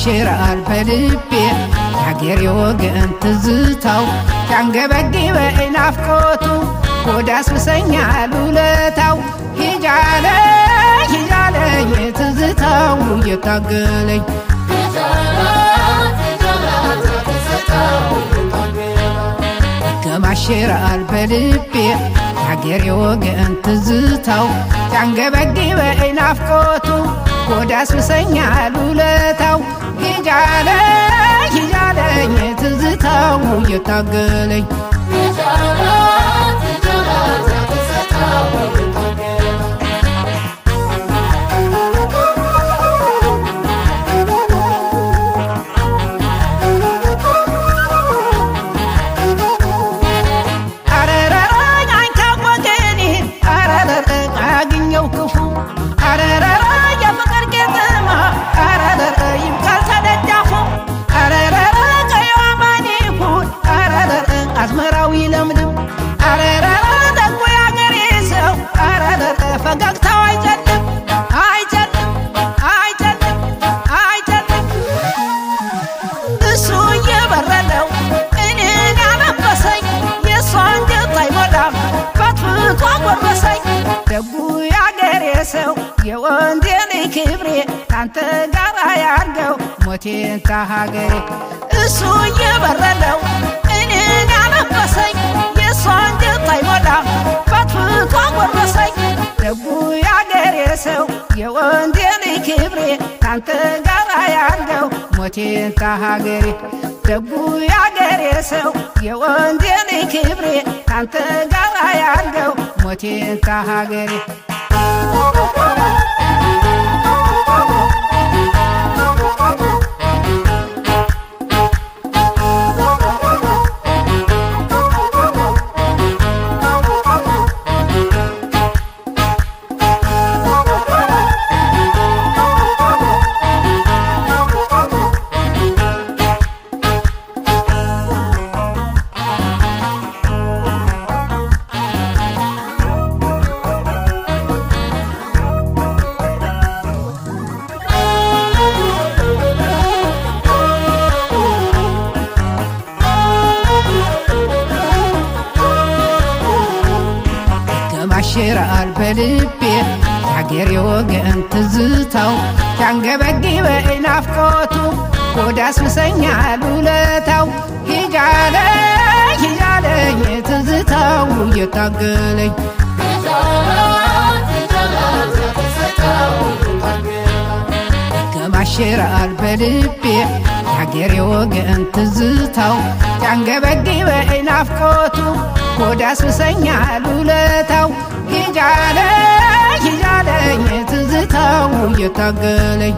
ይንሸራሸራል በልቤ የአገሬ ወገን ትዝታው ያንገበግበኝ ናፍቆቱ ሆድ ያስብሰኛል ውለታው ሂጃለኝ ትዝታው እየታገለኝ ይንገማሸራል በልቤ የአገሬ ወገን ትዝታው ያንገበግበኝ ናፍቆቱ ሆድ ያስብሰኛል ውለታው ሂጃለኝ ትዝታው እየታገለኝ አዝመራዊ ለምለም አረረ ደጎ ያገሬ ሰው አረረ ፈገግታው አይጨልም እሱ እየበረደው እኔን ያለበሰኝ የእሷ አንጀት አይሞላም ፈትፍቶ ጎረሰኝ ደጉ ያገሬ ሰው የወንዴ ልጅ ክብሬ ካንተ ጋር ያርገው ሞቴን ታሀገሬ እሱ እየበረደው እኔን ያለበሰኝ የእሷ አንጀት አይሞላም ፈትፍቶ ጎረሰኝ ደጉ ያገሬ ሰው የወንዴ ልጅ ክብሬ ካንተ ጋር ያርገው ሞቴን ታሀገሬ ደጉ ያገሬ ሰው የወንዴ ልጅ ክብሬ ካንተ ጋር ያርገው ሞቴን ታሀገሬ ይንሸራሸራል በልቤ የአገሬ ወገን ትዝታው ያንገበግበኝ ናፍቆቱ ሆድ ያስብሰኛል ውለታው ሂጃለኝ ትዝታው እየታገለኝ ይንገማሸራል በልቤ የአገሬ ወገን ትዝታው ያንገበግበኝ ናፍቆቱ ሆድ ያስብሰኛል ውለታው ሂጃለኝ ትዝታው እየታገለኝ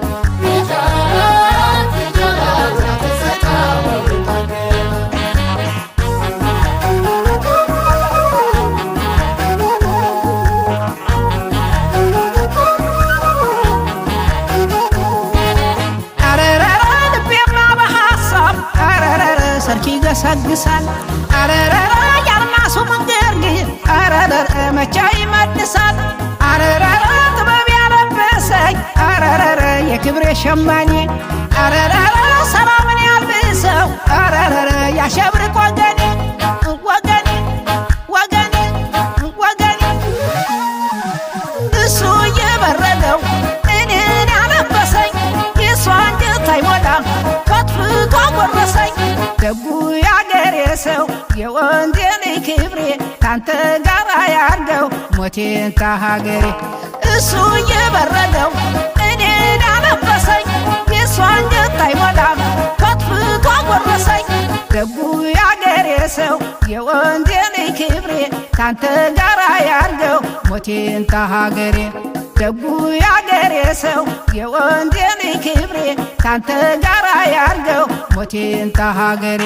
አረረ ልቤማ በሐሳብ አረረ ሰርክ ይገሰግሳል አረረ ያልማሱ መንገድ ግን አረረ መቻ ይመልሳል አረረ ጥበብ ያለበሰኝ አረረ የክብሬ ሸማኔ አረረ ሰላምን ያልብሰው አረረ ያሸብርቅ ወገኔ እሱ እየበረደው እኔን ያለበሰኝ የእሷ አንጀት አይሞላም ፈትፍቶ ጎረሰኝ ደጉ ያገሬ ሰው የወንዴ ልጅ ክብሬ ካንተ ጋር ያርገው ሞቴን ታሀገሬ እሱ እየበረደው እኔን ያለበሰኝ የእሷ አንጀት አይሞላም ፈትፍቶ ጎረሰኝ ደጉ ያገሬ ሰው የወንዴ ልጅ ክብሬ ካንተ ጋር ያርገው ሞቴን ታሀገሬ ደጉ ያገሬ ሰው የወንዴ ልጅ ክብሬ ካንተ ጋር ያርገው ሞቴን ታሀገሬ